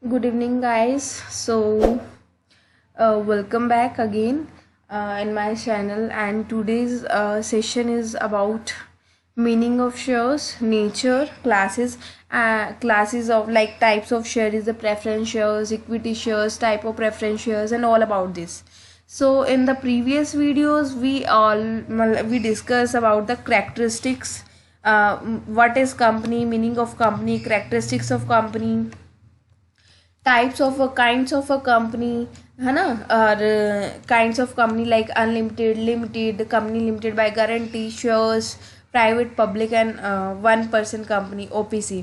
Good evening, guys. Welcome back again in my channel. And today's session is about meaning of shares, nature, classes of like types of share is the preference shares, equity shares, type of preference shares, and all about this. So, in the previous videos, we discussed about the characteristics. What is company, meaning of company, characteristics of company, types of kinds of a company, है ना। और kinds of company like unlimited, limited, company limited by guarantee, shares, private, public and one person company, OPC.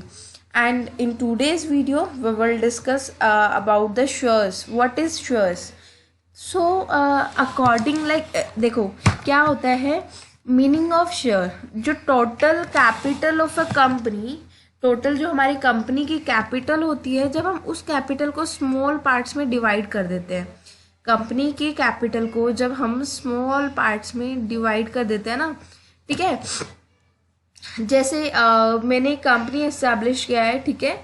And in today's video we will discuss about the shares. What is shares? So according like देखो क्या होता है meaning of share. जो total capital of a company, total जो हमारी company की capital होती है, जब हम उस कैपिटल को स्मॉल पार्ट्स में डिवाइड कर देते हैं, कंपनी की कैपिटल को जब हम स्मॉल पार्ट्स में डिवाइड कर देते हैं ना, ठीक है. जैसे मैंने कंपनी एस्टैब्लिश किया है, ठीक है,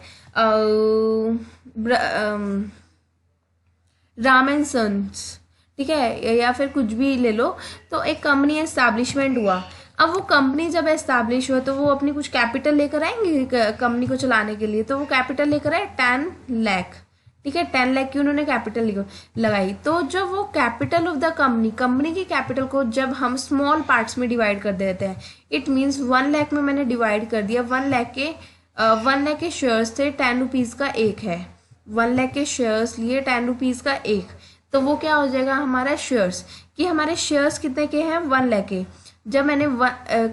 राम एंड सन्स, ठीक है, या फिर कुछ भी ले लो. तो एक कंपनी एस्टैब्लिशमेंट हुआ. अब वो कंपनी जब एस्टैब्लिश हुआ तो वो अपनी कुछ कैपिटल लेकर आएंगे कंपनी को चलाने के लिए. तो वो कैपिटल लेकर आए 10 लाख, ठीक है. 10 लाख की उन्होंने कैपिटल लगाई. तो जब वो कैपिटल ऑफ द कंपनी की कैपिटल को जब हम स्मॉल पार्ट्स में डिवाइड कर देते हैं, इट मीन्स 1 लाख में मैंने डिवाइड कर दिया. 1 लाख के शेयर्स थे, 10 रुपीज़ का एक है. 1 लाख के शेयर्स लिए, 10 रुपीज़ का एक. तो वो क्या हो जाएगा हमारा शेयर्स, कि हमारे शेयर्स कितने के हैं? 1 लाख के. जब मैंने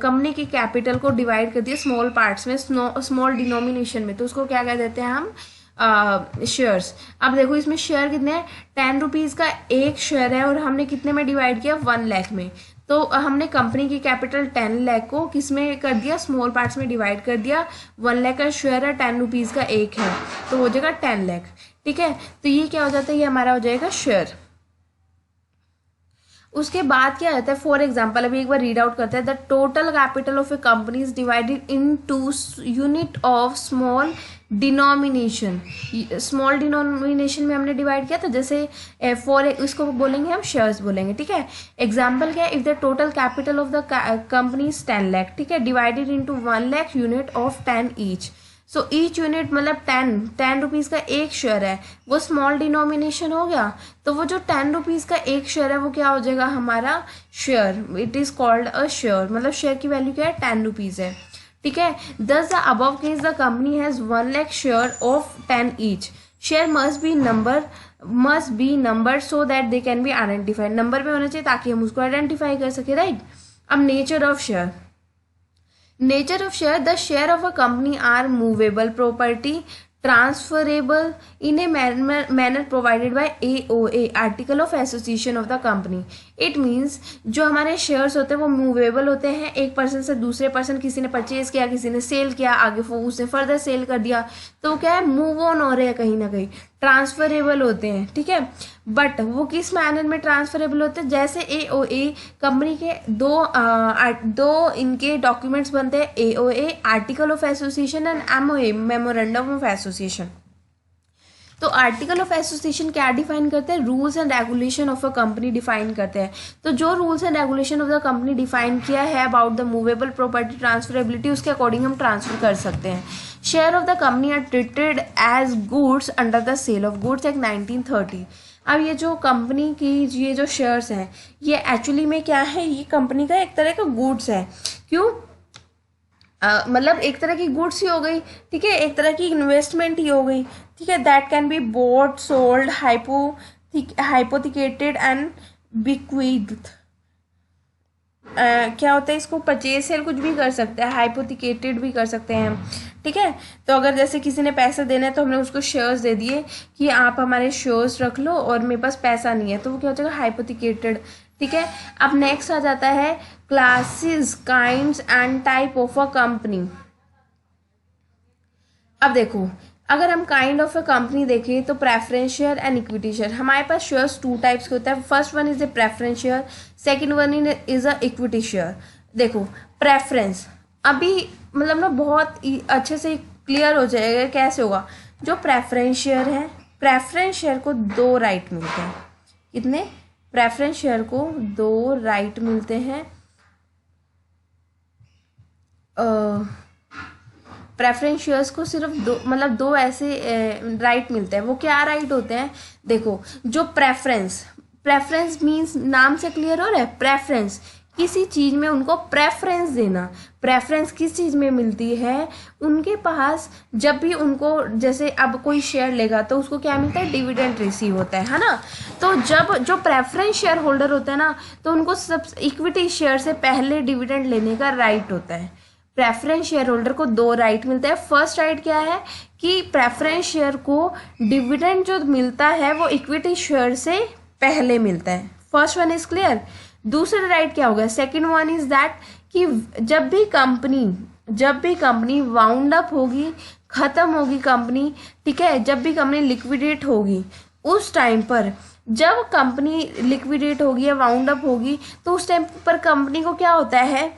कंपनी की कैपिटल को डिवाइड कर दिया स्मॉल पार्ट्स में, स्मॉल डिनोमिनेशन में, तो उसको क्या कह देते हैं हम? शेयर्स. अब देखो इसमें शेयर कितने हैं? 10 रुपीज़ का एक शेयर है और हमने कितने में डिवाइड किया? 1 लाख में. तो हमने कंपनी की कैपिटल 10 लाख को किस में कर दिया? स्मॉल पार्ट्स में डिवाइड कर दिया. 1 लाख का शेयर है, 10 रुपीज़ का एक है, तो हो जाएगा 10 लाख, ठीक है. तो ये क्या हो जाता है? ये हमारा हो जाएगा शेयर. उसके बाद क्या रहता है? फॉर एग्जाम्पल अभी एक बार रीड आउट करते हैं. The total capital of a company is divided into unit of small denomination. Small denomination में हमने डिवाइड किया था. जैसे फॉर इसको बोलेंगे हम शेयर्स बोलेंगे, ठीक है. एग्जाम्पल क्या है? If the total capital of the company is 10 lakh, ठीक है, divided into 1 lakh unit of 10 each. So each unit मतलब 10 रुपीज़ का एक शेयर है, वो स्मॉल डिनोमिनेशन हो गया. तो वो जो 10 रुपीज़ का एक शेयर है वो क्या हो जाएगा हमारा? Share. It is called a share. मतलब शेयर की वैल्यू क्या है? 10 रुपीज़ है, ठीक है. दस the above case the company has 1 lakh share of 10 each. Share must be number so that they can be identified. Number पे होना चाहिए ताकि हम उसको आइडेंटिफाई कर सके, राइट. अब nature of share. Nature of share: the share of a company are movable property, transferable in a manner provided by AOA, Article of Association of the Company. It means जो हमारे shares होते हैं वो movable होते हैं. एक person से दूसरे पर्सन, किसी ने परचेज किया, किसी ने सेल किया, आगे उसने फर्दर सेल कर दिया, तो क्या है? मूव ऑन हो रहे हैं कहीं ना कहीं. ट्रांसफरेबल होते हैं, ठीक है. बट वो किस मैनर में ट्रांसफरेबल होते हैं? जैसे AOA कंपनी के दो इनके डॉक्यूमेंट्स बनते हैं. AOA article of association and MOA memorandum of association. तो आर्टिकल ऑफ एसोसिएशन क्या डिफाइन करते हैं? Rules and regulation of a company define करते हैं. तो जो rules and regulation of the company define किया है about the movable property transferability, उसके अकॉर्डिंग हम ट्रांसफर कर सकते हैं. Share of the company are treated as goods under the sale of goods act 1930. अब ये जो कंपनी की ये जो शेयर्स हैं, ये एक्चुअली में क्या है? ये कंपनी का एक तरह का गुड्स है. क्यों? मतलब एक तरह की गुड्स ही हो गई, ठीक है, एक तरह की इन्वेस्टमेंट ही हो गई, ठीक है. That can be bought, sold, hypothecated and bequeathed. क्या होता है? इसको परचेज सेल कुछ भी कर सकते हैं, हाइपोथिकेटेड भी कर सकते हैं, ठीक है. तो अगर जैसे किसी ने पैसे देने हैं तो हमने उसको शेयर्स दे दिए कि आप हमारे शेयर्स रख लो और मेरे पास पैसा नहीं है, तो वो क्या हो जाएगा? हाइपोथिकेटेड, ठीक है. अब नेक्स्ट आ जाता है classes, kinds and type of a company. अब देखो अगर हम काइंड ऑफ अ कंपनी देखें तो preference share and equity share. हमारे पास शेयर्स 2 टाइप्स के होता है. First one is A preference share, second one is a equity share. देखो प्रेफरेंस अभी मतलब ना बहुत अच्छे से क्लियर हो जाएगा कैसे होगा. जो प्रेफरेंस शेयर है, प्रेफरेंस शेयर को 2 राइट मिलते हैं। कितने? प्रेफरेंस शेयर को 2 राइट मिलते हैं। प्रेफरेंस शेयर्स को सिर्फ 2 ऐसे राइट मिलते हैं। वो क्या राइट होते हैं? देखो, जो प्रेफरेंस मीन्स नाम से क्लियर हो रहा है, प्रेफरेंस किसी चीज़ में उनको प्रेफरेंस देना। प्रेफरेंस किस चीज़ में मिलती है? उनके पास जब भी उनको, जैसे अब कोई शेयर लेगा तो उसको क्या मिलता है? डिविडेंड रिसीव होता है ना। तो जब जो प्रेफरेंस शेयर होल्डर होता है ना, तो उनको सब इक्विटी शेयर से पहले डिविडेंड लेने का राइट होता है। प्रेफरेंस शेयर होल्डर को 2 राइट मिलते हैं। फर्स्ट राइट क्या है कि प्रेफरेंस शेयर को डिविडेंड जो मिलता है वो इक्विटी शेयर से पहले मिलता है। First one is clear. दूसरा राइट क्या होगा? सेकंड वन इज दैट कि जब भी कंपनी वाउंड अप होगी, खत्म होगी कंपनी, ठीक है, जब भी कंपनी लिक्विडेट होगी, उस टाइम पर जब कंपनी लिक्विडेट होगी या वाउंड अप होगी, तो उस टाइम पर कंपनी को क्या होता है?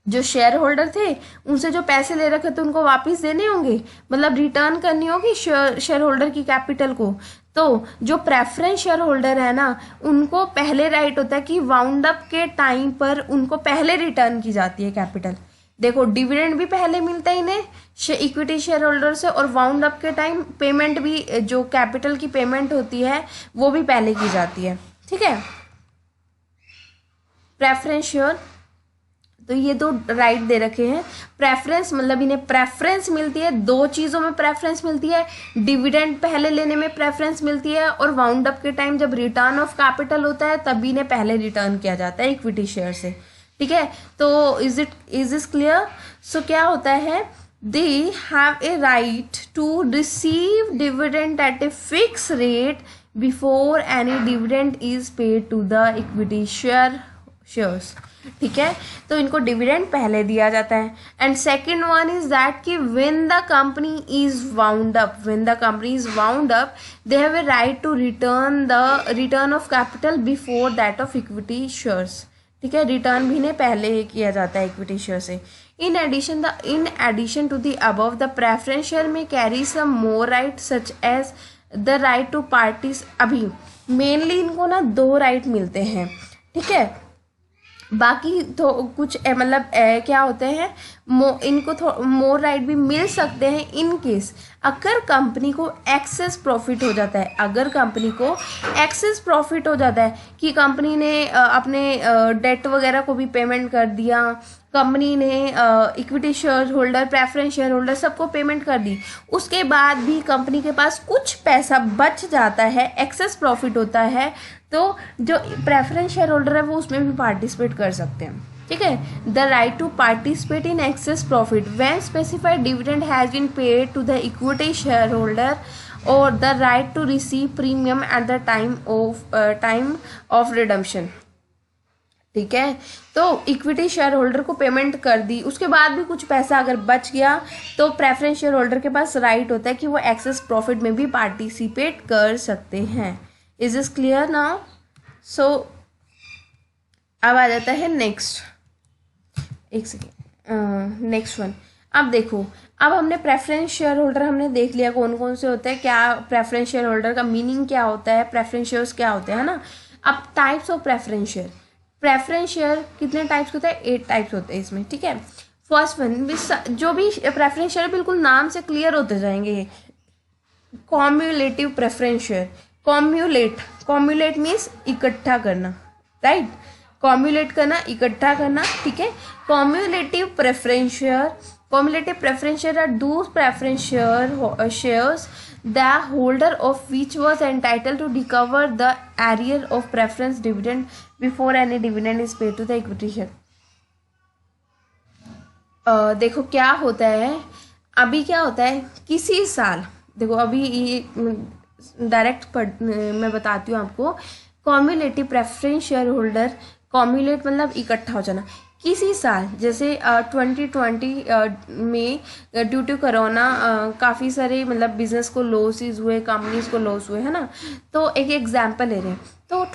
जो शेयर होल्डर थे उनसे जो पैसे ले रखे थे उनको वापस देने होंगे, मतलब रिटर्न करनी होगी शेयर होल्डर की कैपिटल को। तो जो प्रेफरेंस शेयर होल्डर है ना, उनको पहले राइट होता है कि वाउंड अप के टाइम पर उनको पहले रिटर्न की जाती है कैपिटल। देखो, डिविडेंड भी पहले मिलता है इन्हें इक्विटी शेयर होल्डर से, और वाउंड अप के टाइम पेमेंट भी, जो कैपिटल की पेमेंट होती है वो भी पहले की जाती है। ठीक है, प्रेफरेंस शेयर, तो ये 2 राइट दे रखे हैं। प्रेफरेंस मतलब इन्हें प्रेफरेंस मिलती है, 2 चीज़ों में प्रेफरेंस मिलती है। डिविडेंड पहले लेने में प्रेफरेंस मिलती है, और वाउंड अप के टाइम जब रिटर्न ऑफ कैपिटल होता है तभी इन्हें पहले रिटर्न किया जाता है इक्विटी शेयर से। ठीक है, तो इज दिस क्लियर? सो क्या होता है? They have a right to receive dividend at a fix rate before any dividend is paid to the equity shares. ठीक है, तो इनको डिविडेंड पहले दिया जाता है। And second one is that कि when the company is wound up they have a right to return of capital before that of equity shares. ठीक है, रिटर्न भी इन्हें पहले किया जाता है इक्विटी शेयर से। In addition to the above, the preference share में carry some more right such as the right to parties. अभी मेनली इनको ना 2 राइट मिलते हैं। ठीक है, बाकी तो कुछ मतलब क्या होते हैं, इनको मोर राइट भी मिल सकते हैं इन केस अगर कंपनी को एक्सेस प्रॉफिट हो जाता है। अगर कंपनी को एक्सेस प्रॉफिट हो जाता है कि कंपनी ने अपने डेट वगैरह को भी पेमेंट कर दिया, कंपनी ने equity share holder, preference share holder सबको पेमेंट कर दी, उसके बाद भी कंपनी के पास कुछ पैसा बच जाता है, एक्सेस प्रॉफिट होता है, तो जो प्रेफरेंस शेयर होल्डर है वो उसमें भी पार्टिसिपेट कर सकते हैं। ठीक है, the right to participate in excess profit when specified dividend has been paid to the equity share holder, और the right to receive premium at the time of redemption. ठीक है, तो इक्विटी शेयर होल्डर को payment कर दी, उसके बाद भी कुछ पैसा अगर बच गया तो प्रेफरेंस शेयर होल्डर के पास राइट होता है कि वो एक्सेस प्रॉफिट में भी पार्टिसिपेट कर सकते हैं। Is this clear now? So अब आ जाता है नेक्स्ट, एक सेकेंड, नेक्स्ट वन। अब देखो, अब हमने प्रेफरेंस शेयर होल्डर हमने देख लिया कौन कौन से होते हैं, क्या प्रेफरेंस शेयर होल्डर का मीनिंग क्या होता है, प्रेफरेंस शेयर्स क्या होते हैं, है ना। अब types of preference share, preference share कितने टाइप्स होते हैं? 8 टाइप्स होते हैं इसमें। ठीक है, फर्स्ट वन, जो भी प्रेफरेंस शेयर बिल्कुल नाम से क्लियर होते जाएंगे। Cumulative preference share, cumulate means इकट्ठा करना, राइट, कॉम्युलेट करना, इकट्ठा करना। ठीक है, cumulative preference share are those preference shares the holder of which was entitled to recover the arrear of preference dividend before any dividend is paid to the equity share। देखो क्या होता है, अभी क्या होता है, किसी साल, देखो अभी ये डायरेक्ट मैं बताती हूँ आपको। कॉम्युलेटिव प्रेफरेंस शेयर होल्डर, कॉम्युलेट मतलब इकट्ठा हो जाना। किसी साल जैसे 2020 में ड्यू टू कोरोना काफ़ी सारे मतलब बिजनेस को लॉसेस हुए, कंपनीज को लॉस हुए, है ना। तो एक एग्जांपल ले रहे हैं, तो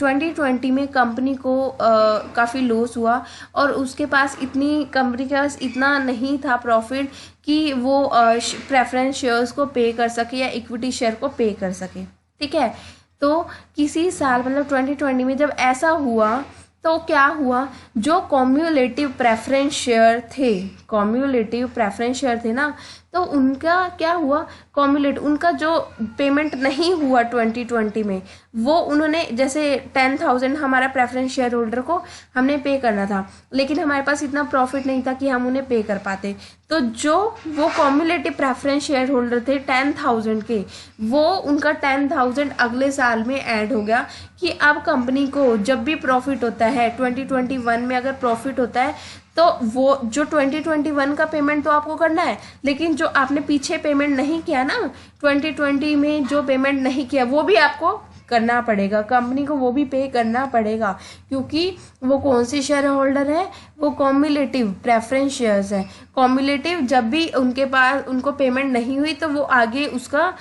2020 में कंपनी को काफ़ी लॉस हुआ और उसके पास कंपनी के पास इतना नहीं था प्रॉफिट कि वो प्रेफरेंस शेयर्स को पे कर सके या इक्विटी शेयर को पे कर सके, ठीक है। तो किसी साल मतलब 2020 में जब ऐसा हुआ तो क्या हुआ, जो कॉम्युलेटिव प्रेफरेंस शेयर थे, कॉम्युलेटिव प्रेफरेंस शेयर थे ना, तो उनका क्या हुआ, उनका जो पेमेंट नहीं हुआ 2020 में, वो उन्होंने जैसे 10,000 हमारा प्रेफरेंस शेयर होल्डर को हमने पे करना था, लेकिन हमारे पास इतना प्रॉफिट नहीं था कि हम उन्हें पे कर पाते। तो जो वो कॉम्युलेटिव प्रेफरेंस शेयर होल्डर थे 10,000 के, वो उनका 10,000 अगले साल में ऐड हो गया कि अब कंपनी को जब भी प्रॉफिट होता है 2021 में अगर प्रॉफिट होता है तो वो जो 2021 का पेमेंट तो आपको करना है, लेकिन जो आपने पीछे पेमेंट नहीं किया ना 2020 में, जो पेमेंट नहीं किया वो भी आपको करना पड़ेगा, कंपनी को वो भी पे करना पड़ेगा, क्योंकि वो कौन सी शेयर होल्डर है, वो कॉम्युलेटिव प्रेफरेंस शेयर्स है। कॉम्युलेटिव जब भी उनके पास उनको पेमेंट नहीं हुई तो वो आगे उसका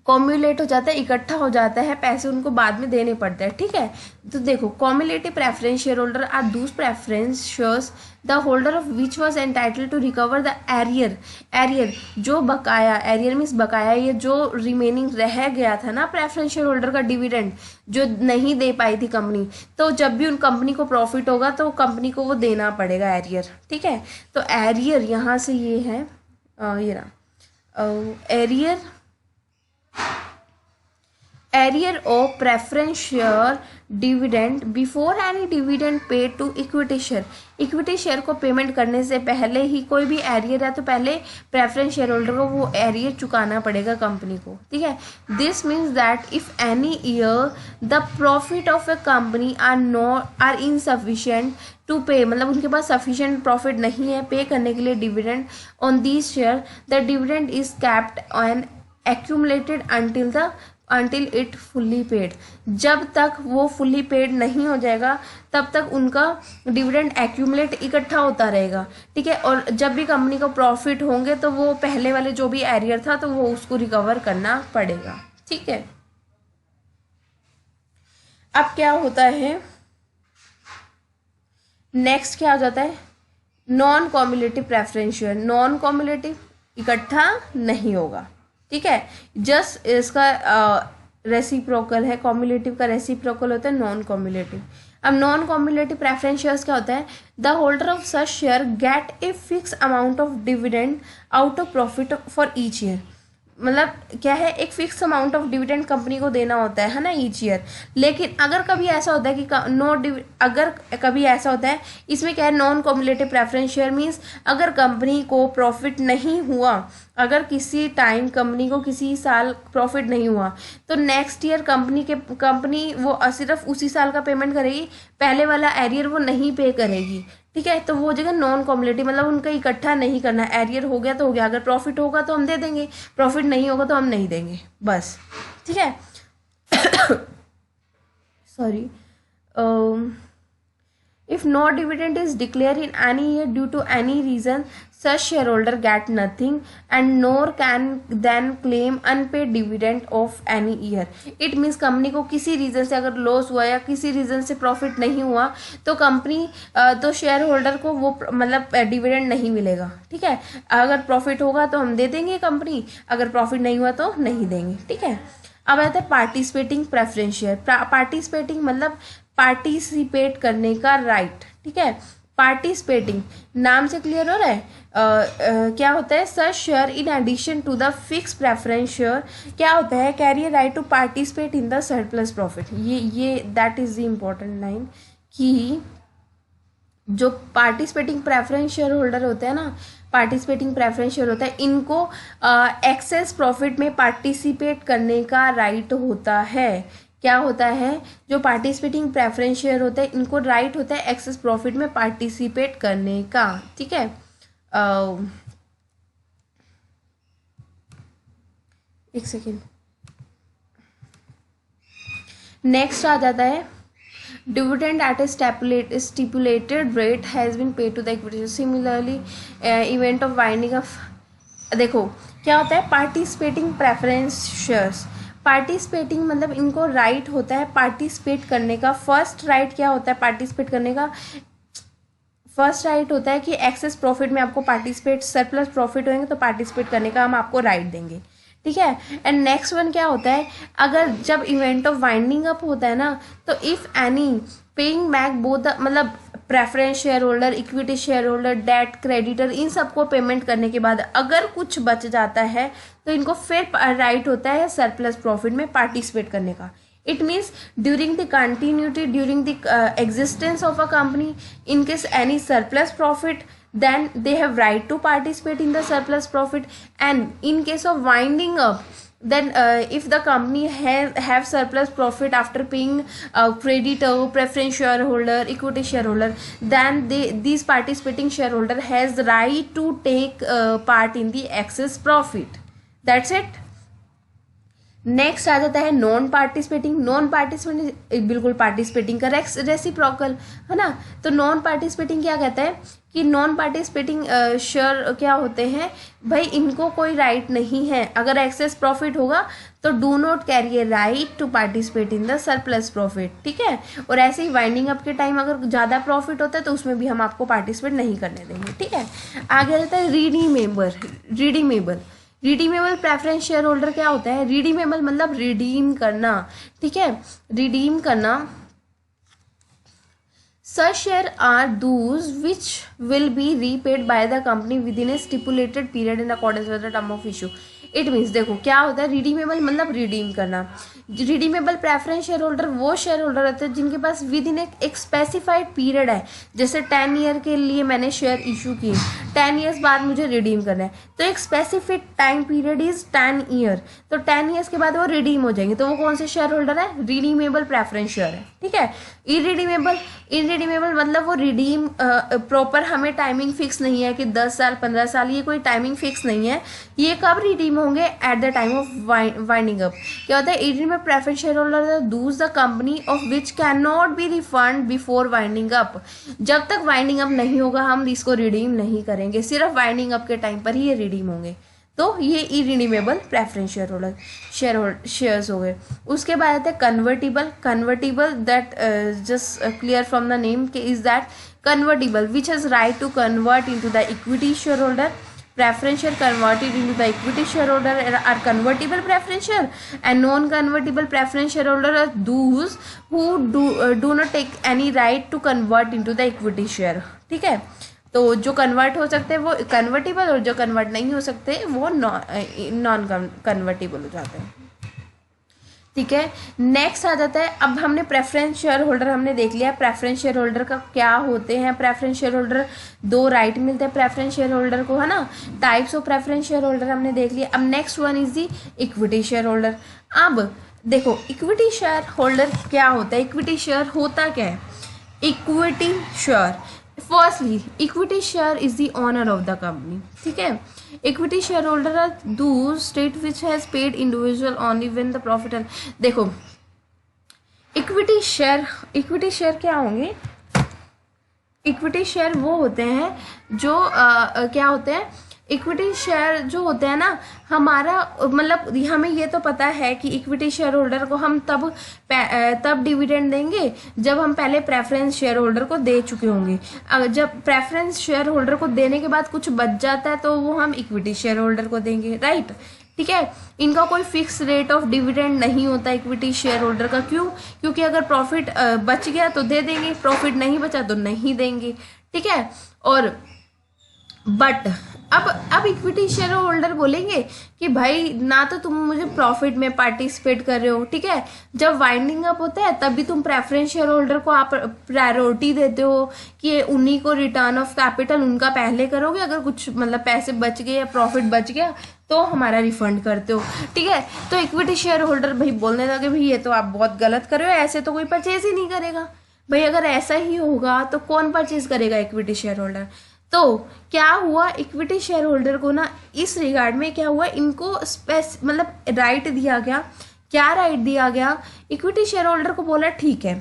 कॉम्युलेट हो जाता है, इकट्ठा हो जाता है, पैसे उनको बाद में देने पड़ते हैं, ठीक है। तो देखो, cumulative preference share holder are those preference shares the holder of which was entitle to recover the arrear जो बकाया, एरियर मीन्स बकाया, ये जो रिमेनिंग रह गया था ना प्रेफरेंस शेयर होल्डर का डिविडेंड जो नहीं दे पाई थी कंपनी, तो जब भी उन कंपनी को प्रॉफिट होगा तो कंपनी को वो देना पड़ेगा एरियर, ठीक है। तो एरियर यहाँ से ये है, ये रहा arrear of preference share dividend before any dividend paid to equity share. Equity share को पेमेंट करने से पहले ही कोई भी एरियर है तो पहले प्रेफरेंस शेयर होल्डर को वो एरियर चुकाना पड़ेगा कंपनी को, ठीक है। This means that if any year the profit of a company are insufficient to pay, मतलब उनके पास सफिशिएंट प्रॉफिट नहीं है पे करने के लिए dividend on these share, the dividend is capped and accumulated until it fully paid. जब तक वो फुल्ली पेड नहीं हो जाएगा तब तक उनका डिविडेंड एक्यूमुलेट इकट्ठा होता रहेगा, ठीक है। और जब भी कंपनी को प्रॉफिट होंगे तो वो पहले वाले जो भी एरियर था तो वो उसको रिकवर करना पड़ेगा, ठीक है। अब क्या होता है, नेक्स्ट क्या हो जाता है, non cumulative preference share. Non cumulative इकट्ठा नहीं होगा, ठीक है, जस्ट इसका रेसिप्रोकल है, कॉम्युलेटिव का रेसिप्रोकल होता है नॉन कॉम्युलेटिव। अब नॉन कॉम्युलेटिव प्रेफरेंस शेयर्स क्या होता है, the holder of such share gate a fix amount of dividend out of profit for each year. मतलब क्या है, एक fix amount of dividend company को देना होता है ना ईच ईयर। लेकिन अगर कभी ऐसा होता है कि अगर कभी ऐसा होता है, इसमें क्या है, non cumulative preference share means अगर कंपनी को प्रॉफिट नहीं हुआ, अगर किसी टाइम कंपनी को किसी साल प्रॉफिट नहीं हुआ तो नेक्स्ट ईयर कंपनी वो सिर्फ उसी साल का पेमेंट करेगी, पहले वाला एरियर वो नहीं पे करेगी, ठीक है। तो वो हो जाएगा नॉन कॉम्युलेटिव, मतलब उनका इकट्ठा नहीं करना, एरियर हो गया तो हो गया, अगर प्रॉफिट होगा तो हम दे देंगे, प्रॉफिट नहीं होगा तो हम नहीं देंगे, बस, ठीक है। Sorry, if no dividend is declared in any year due to any reason, such shareholder get nothing and nor can then claim unpaid dividend of any year. It means company को किसी रीज़न से अगर loss हुआ या किसी reason से profit नहीं हुआ तो कंपनी तो शेयर होल्डर को वो मतलब डिविडेंड नहीं मिलेगा, ठीक है। अगर प्रॉफिट होगा तो हम दे देंगे कंपनी, अगर प्रॉफिट नहीं हुआ तो नहीं देंगे, ठीक है। अब आता है पार्टिसिपेटिंग प्रेफरेंस शेयर। पार्टिसिपेटिंग मतलब पार्टिसिपेट करने का राइट, ठीक है। पार्टिसिपेटिंग नाम से क्लियर हो रहा है, क्या होता है, such share in addition to the fix preference share क्या होता है, carry right to participate in the surplus profit. ये that is the important line कि जो पार्टिसिपेटिंग प्रेफरेंस शेयर होल्डर होते हैं ना, पार्टिसिपेटिंग प्रेफरेंस शेयर होता है, इनको एक्सेस प्रॉफिट में पार्टिसिपेट करने का राइट होता है। क्या होता है, जो पार्टिसिपेटिंग प्रेफरेंस शेयर होता है इनको राइट होता है एक्सेस प्रॉफिट में पार्टिसिपेट करने का, ठीक है। एक सेकेंड, नेक्स्ट आ जाता है dividend at a stipulated rate has been paid to the equity. Similarly event of winding off, देखो क्या होता है पार्टिसिपेटिंग प्रेफरेंस शेयर्स। पार्टिसिपेटिंग मतलब इनको राइट होता है पार्टिसिपेट करने का। फर्स्ट राइट क्या होता है पार्टिसिपेट करने का? फर्स्ट राइट होता है कि एक्सेस प्रॉफिट में आपको पार्टिसिपेट, सरप्लस प्रॉफिट होंगे तो पार्टिसिपेट करने का हम आपको राइट देंगे, ठीक है। एंड नेक्स्ट वन क्या होता है, अगर जब इवेंट ऑफ वाइंडिंग अप होता है ना, तो if any paying back both मतलब preference share holder, equity share holder, debt creditor, इन सबको पेमेंट करने के बाद अगर कुछ बच जाता है तो इनको फिर राइट होता है सरप्लस प्रॉफिट में पार्टिसिपेट करने का। It means during the continuity, during the existence of a company, in case any surplus profit, then they have right to participate in the surplus profit. And in case of winding up, then if the company have surplus profit after paying creditor, preference shareholder, equity shareholder, then these participating shareholder has the right to take part in the excess profit. That's it. Next आ जाता है non participating. Non participating बिल्कुल participating का reciprocal है ना। तो non participating क्या कहता है कि नॉन पार्टिसिपेटिंग शेयर क्या होते हैं भाई, इनको कोई राइट नहीं है। अगर एक्सेस प्रॉफिट होगा तो do not carry a right to participate in the surplus profit, ठीक है। और ऐसे ही वाइंडिंग अप के टाइम अगर ज़्यादा प्रॉफिट होता है तो उसमें भी हम आपको पार्टिसिपेट नहीं करने देंगे, ठीक है। आगे आ जाता है redeemable. Redeemable preference share holder क्या होता है? रिडीमेबल मतलब रिडीम करना, ठीक है, रिडीम करना। Such share are those which will be repaid by the company within a stipulated period in accordance with the term of issue. It means देखो क्या होता है रिडीमेबल मतलब रिडीम करना। रिडीमेबल प्रेफरेंस शेयर होल्डर वो share holder रहते हैं जिनके पास विद इन एक स्पेसिफाइड पीरियड है। जैसे 10 ईयर के लिए मैंने शेयर इशू किए, 10 ईयर्स बाद मुझे रिडीम करना है, तो एक specific time period is 10 year, तो 10 ईयर्स के बाद वो रिडीम हो जाएंगे। तो वो कौन से शेयर होल्डर है? रिडीमेबल प्रेफरेंस शेयर है, ठीक है। इरिडीमेबल मतलब वो रिडीम प्रॉपर हमें टाइमिंग फिक्स नहीं है कि 10 साल 15 साल, ये कोई टाइमिंग फिक्स नहीं है। ये कब रिडीम होंगे? Eight the time of winding up. क्या होता है? इरिडीमेबल प्रेफरेंस शेयर होल्डर दूस the company of which can not be refund before winding up. जब तक वाइंडिंग अप नहीं होगा हम इसको रिडीम नहीं करेंगे, सिर्फ वाइंडिंग अप के टाइम पर ही ये रिडीम होंगे। तो ये irredeemable preference share holder shares हो गए। उसके बाद आते हैं convertible that just clear from the name के is that convertible which has right to convert into the equity share holder. Preference share converted into the equity shareholder are convertible preference share, and non-convertible preference shareholder are those who do not take any right to convert into the equity share, ठीक है। तो जो convert हो सकते हैं वो convertible, और जो कन्वर्ट नहीं हो सकते वो नॉन कन्वर्टिबल हो जाते हैं, ठीक है। नेक्स्ट आ जाता है, अब हमने प्रेफरेंस शेयर होल्डर हमने देख लिया। प्रेफरेंस शेयर होल्डर का क्या होते हैं? प्रेफरेंस शेयर होल्डर 2 राइट मिलते हैं प्रेफरेंस शेयर होल्डर को, है ना। Types of preference share holder हमने देख लिया। अब next one is the equity share holder. अब देखो इक्विटी शेयर होल्डर क्या होता है? इक्विटी शेयर होता क्या है? Equity share, firstly equity share is the owner of the company, ठीक है। Equity share holder are those state which has paid individual only when the profit. देखो इक्विटी शेयर क्या होंगे? इक्विटी शेयर वो होते हैं जो क्या होते हैं? इक्विटी शेयर जो होते हैं ना, हमारा मतलब हमें ये तो पता है कि इक्विटी शेयर होल्डर को हम तब डिविडेंड देंगे जब हम पहले प्रेफरेंस शेयर होल्डर को दे चुके होंगे। जब प्रेफरेंस शेयर होल्डर को देने के बाद कुछ बच जाता है तो वो हम इक्विटी शेयर होल्डर को देंगे, राइट, ठीक है। इनका कोई फिक्स रेट ऑफ डिविडेंड नहीं होता इक्विटी शेयर होल्डर का। क्यों? क्योंकि अगर प्रॉफिट बच गया तो दे देंगे, प्रॉफिट नहीं बचा तो नहीं देंगे, ठीक है। और बट अब इक्विटी शेयर होल्डर बोलेंगे कि भाई ना तो तुम मुझे प्रॉफिट में पार्टिसिपेट कर रहे हो, ठीक है। जब वाइंडिंग अप होता है तब भी तुम प्रेफरेंस शेयर होल्डर को आप प्रायोरिटी देते हो कि उन्हीं को रिटर्न ऑफ कैपिटल उनका पहले करोगे, अगर कुछ मतलब पैसे बच गए या प्रॉफिट बच गया तो हमारा रिफंड करते हो, ठीक है। तो इक्विटी शेयर होल्डर भाई बोलने लगे भाई ये तो आप बहुत गलत कर रहे हो, ऐसे तो कोई परचेज ही नहीं करेगा। भाई अगर ऐसा ही होगा तो कौन परचेज करेगा? Equity share holder. तो क्या हुआ? इक्विटी शेयर होल्डर को ना इस रिगार्ड में क्या हुआ, इनको मतलब राइट दिया गया। क्या राइट दिया गया? इक्विटी शेयर होल्डर को बोला ठीक है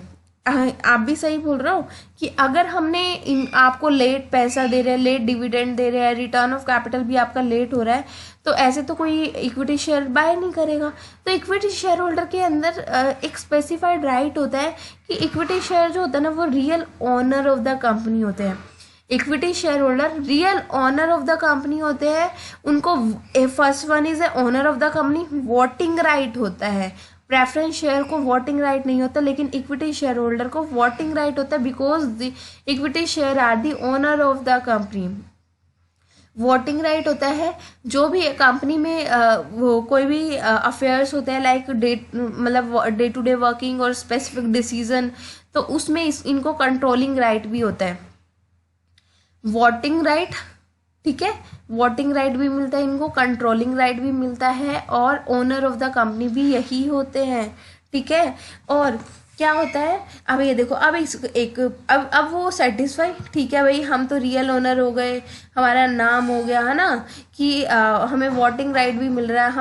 आप भी सही बोल रहे हो कि अगर हमने आपको लेट पैसा दे रहे हैं, लेट डिविडेंड दे रहे हैं, रिटर्न ऑफ कैपिटल भी आपका लेट हो रहा है, तो ऐसे तो कोई इक्विटी शेयर बाय नहीं करेगा। तो इक्विटी शेयर होल्डर के अंदर एक स्पेसिफाइड राइट होता है कि इक्विटी शेयर जो होता है ना वो real owner of the company होते हैं। Equity share holder real owner of the company होते हैं। उनको first one is a owner of the company, voting right होता है। प्रेफरेंस शेयर को वोटिंग राइट नहीं होता, लेकिन इक्विटी शेयर होल्डर को वोटिंग राइट होता है, because the equity share are the owner of the company. Voting right होता है जो भी कंपनी में वो कोई भी अफेयर्स होते हैं, लाइक मतलब डे टू डे वर्किंग और स्पेसिफिक डिसीजन, तो उसमें इनको कंट्रोलिंग राइट भी होता है। वोटिंग राइट, ठीक है, वोटिंग राइट भी मिलता है इनको, कंट्रोलिंग राइट भी मिलता है, और ओनर ऑफ द कंपनी भी यही होते हैं, ठीक है। और क्या होता है, अब ये देखो, अब अब वो सेटिस्फाई, ठीक है भाई, हम तो रियल ओनर हो गए, हमारा नाम हो गया है ना, कि हमें वोटिंग राइट भी मिल रहा है,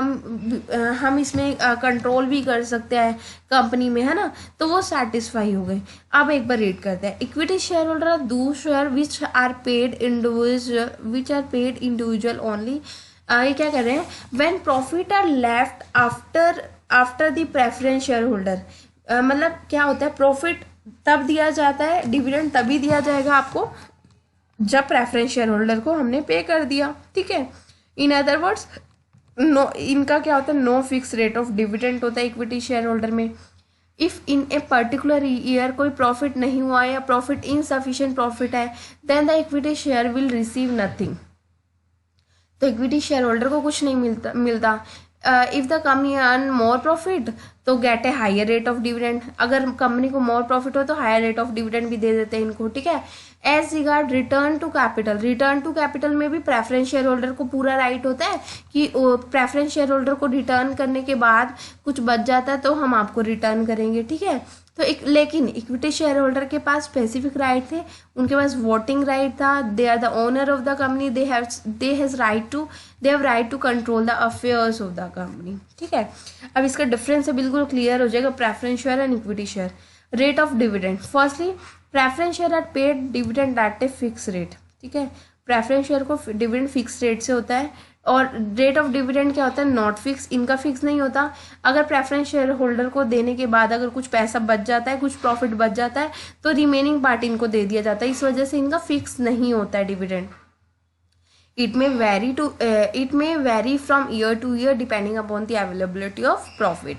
हम इसमें कंट्रोल भी कर सकते हैं कंपनी में, है ना, तो वो सेटिस्फाई हो गए। अब एक बार रीड करते हैं। Equity share holder are those share which are paid individual only. ये क्या कर रहे हैं, when profit are left after the preference share holder, मतलब क्या होता है, प्रॉफिट तब दिया जाता है, डिविडेंड तभी दिया जाएगा आपको जब प्रेफरेंस शेयर होल्डर को हमने पे कर दिया, ठीक है। इन अदर वर्ड्स, नो, इनका क्या होता है, no fix rate of dividend होता है इक्विटी शेयर होल्डर में। If in a particular year कोई प्रॉफिट नहीं हुआ या प्रॉफिट इनसफिशिएंट प्रॉफिट है, then the equity share will receive nothing. तो इक्विटी शेयर होल्डर को कुछ नहीं मिलता। If the company earn more profit तो get a higher rate of dividend. अगर कंपनी को मोर प्रॉफिट हो तो हायर रेट ऑफ डिविडेंड भी दे देते हैं इनको, ठीक है। As regard return to capital में भी प्रेफरेंस शेयर होल्डर को पूरा राइट होता है कि प्रेफरेंस शेयर होल्डर को रिटर्न करने के बाद कुछ बच जाता है तो हम आपको रिटर्न करेंगे, ठीक है। तो लेकिन इक्विटी शेयर होल्डर के पास स्पेसिफिक राइट थे, उनके पास वोटिंग राइट था, they are the owner of the company, they have right to control the affairs of the company, ठीक है। अब इसका डिफरेंस है बिल्कुल क्लियर हो जाएगा, preference share and equity share. Rate of dividend, firstly preference share are paid dividend at a fix rate, ठीक है। प्रेफरेंस शेयर को डिविडेंड फिक्स रेट से होता है, और रेट ऑफ डिविडेंड क्या होता है, नॉट फिक्स, इनका फिक्स नहीं होता। अगर प्रेफरेंस शेयर होल्डर को देने के बाद अगर कुछ पैसा बच जाता है, कुछ प्रॉफिट बच जाता है, तो रिमेनिंग पार्ट इनको दे दिया जाता है, इस वजह से इनका फिक्स नहीं होता है dividend. It may vary from year to year depending upon the availability of profit.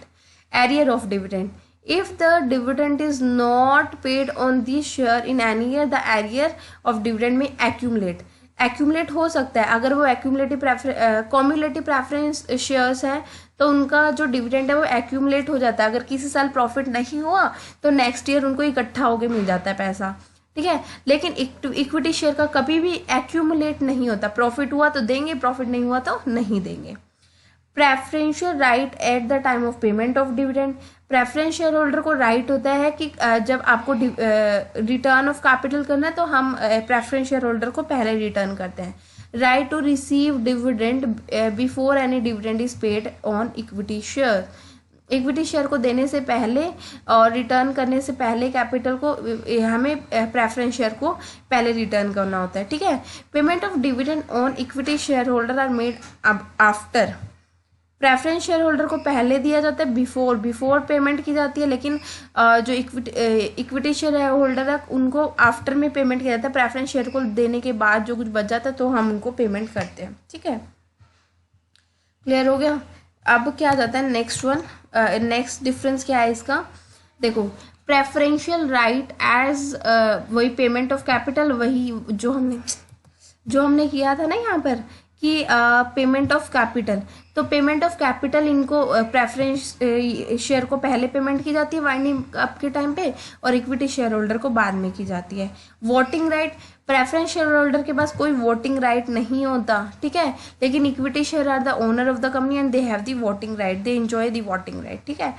Arrear of dividend. If the dividend is not paid on this share in any year, the arrear of dividend may accumulate हो सकता है। अगर वो cumulative preference shares हैं तो उनका जो dividend है वो एक्यूमुलेट हो जाता है। अगर किसी साल प्रॉफिट नहीं हुआ तो नेक्स्ट ईयर उनको इकट्ठा होके मिल जाता है पैसा, ठीक है। लेकिन इक्विटी शेयर का कभी भी एक्यूमुलेट नहीं होता, प्रॉफिट हुआ तो देंगे, प्रॉफिट नहीं हुआ तो नहीं देंगे। Preferential right eight the time of payment of dividend, preference share holder को राइट होता है कि जब आपको रिटर्न ऑफ कैपिटल करना है तो हम प्रेफरेंस शेयर होल्डर को पहले रिटर्न करते हैं। Right to receive dividend before any dividend is paid on equity share, equity share को देने से पहले और रिटर्न करने से पहले कैपिटल को हमें प्रेफरेंस शेयर को पहले रिटर्न करना होता है, ठीक है। Payment of dividend on equity share holder are made after, preference share holder को पहले दिया जाता है, बिफोर पेमेंट की जाती है, लेकिन जो इक्विटी शेयर होल्डर है उनको आफ्टर में पेमेंट किया जाता है। प्रेफरेंस शेयर को देने के बाद जो कुछ बच जाता है तो हम उनको पेमेंट करते हैं, ठीक है। क्लियर हो गया। अब क्या आ जाता है नेक्स्ट वन, नेक्स्ट डिफरेंस क्या है इसका, देखो प्रेफरेंशियल राइट एज वही पेमेंट ऑफ कैपिटल, वही जो हमने किया था ना यहाँ पर कि पेमेंट ऑफ कैपिटल, तो पेमेंट ऑफ कैपिटल इनको प्रेफरेंस शेयर को पहले पेमेंट की जाती है वाइंडिंग अप के टाइम पे, और इक्विटी शेयर होल्डर को बाद में की जाती है। Voting right, preference share holder के पास कोई वोटिंग राइट नहीं होता, ठीक है, लेकिन equity share are the owner of the company and they have the voting right, they enjoy the voting right, ठीक है।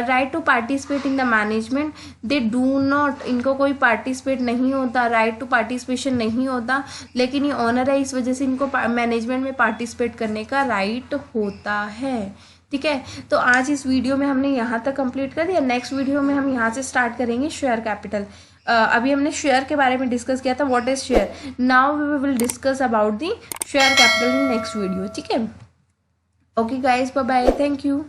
Right to participate in the management, they do not, इनको कोई पार्टिसिपेट नहीं होता, राइट टू पार्टिसिपेशन नहीं होता, लेकिन ये ओनर है इस वजह से इनको मैनेजमेंट में पार्टिसिपेट करने का राइट होता है, ठीक है, तो आज इस वीडियो में हमने यहाँ तक कंप्लीट कर दिया। नेक्स्ट वीडियो में हम यहाँ से स्टार्ट करेंगे शेयर कैपिटल। अभी हमने शेयर के बारे में डिस्कस किया था, what is share. Now we will discuss about the share capital in next video. ठीक है, okay guys, bye bye, thank you.